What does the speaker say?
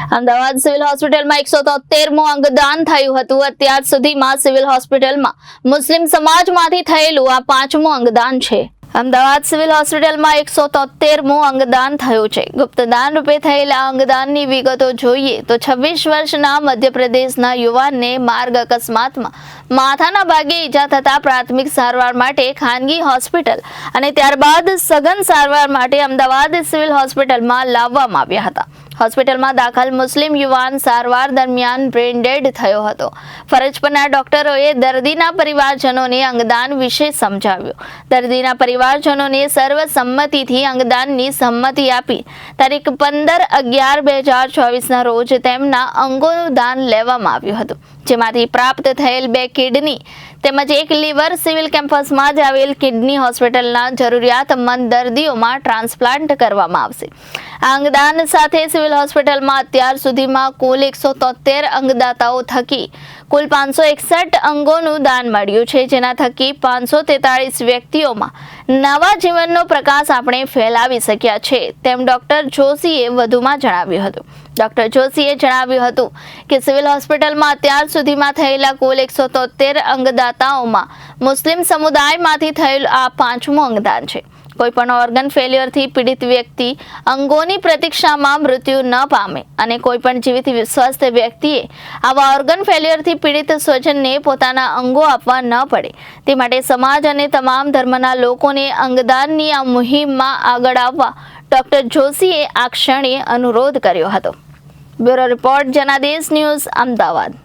Ahmedabad civil હોસ્પિટલમાં 173મું અંગદાન થયું હતું। અત્યાર સુધીમાં સિવિલ હોસ્પિટલમાં મુસ્લિમ સમાજમાંથી થયેલું આ 5મું અંગદાન છે। અમદાવાદ સિવિલ હોસ્પિટલમાં 173મું અંગદાન થયું છે। ગુપ્તદાન રૂપે થયેલા અંગદાનની વિગતો જોઈએ તો 26 વર્ષના મધ્યપ્રદેશના યુવાનને માર્ગ અકસ્માતમાં માથાના ભાગે ઈજા થતા પ્રાથમિક સારવાર માટે ખાનગી હોસ્પિટલ અને ત્યારબાદ સઘન સારવાર માટે અમદાવાદ સિવિલ હોસ્પિટલમાં લાવવામાં આવ્યા હતા। હોસ્પિટલમાં દાખલ મુસ્લિમ યુવાન સારવાર દરમિયાન બ્રેન ડેડ થયો હતો। ફરજ પરના ડોક્ટરોએ દર્દીના પરિવારજનોને અંગદાન વિશે સમજાવ્યું। દર્દીના પરિવારજનોને સર્વસંમતિથી અંગદાનની સંમતિ આપી તારીખ 15/11/2024ના રોજ તેમના અંગોનું દાન લેવામાં આવ્યું હતું, જેમાંથી પ્રાપ્ત થયેલ 2 કિડની તેમજ 1 લીવર સિવિલ કેમ્પસમાં જ આવેલ કિડની હોસ્પિટલના જરૂરિયાતમંદ દર્દીઓમાં ટ્રાન્સપ્લાન્ટ કરવામાં આવશે। આ અંગદાન સાથે સિવિલ હોસ્પિટલમાં અત્યાર સુધીમાં કુલ 173 અંગદાતાઓ થકી કુલ 561 અંગોનું દાન મળ્યું છે, જેના થકી 543 વ્યક્તિઓમાં નવા જીવનનો પ્રકાશ આપણે ફેલાવી શક્યા છે, તેમ ડોક્ટર જોશીએ વધુમાં જણાવ્યું હતું। ડોક્ટર જોશીએ જણાવ્યું હતું કે સિવિલ હોસ્પિટલમાં અત્યાર સુધીમાં થયેલા કુલ 173 અંગદાતાઓમાં મુસ્લિમ સમુદાયમાંથી થયેલ આ 5મું અંગદાન છે। કોઈપણ ઓર્ગન ફેલ્યોરથી પીડિત વ્યક્તિ અંગોની પ્રતીક્ષામાં મૃત્યુ ન પામે અને કોઈપણ જીવિત સ્વસ્થ વ્યક્તિએ આવા ઓર્ગન ફેલ્યોરથી પીડિત સ્વજનને પોતાના અંગો આપવા ન પડે તે માટે સમાજ અને તમામ ધર્મના લોકોને અંગદાનની આ મુહિમમાં આગળ આવવા ડોક્ટર જોશીએ આ ક્ષણે અનુરોધ કર્યો હતો। Bureau report Janadesh news, Ahmedabad.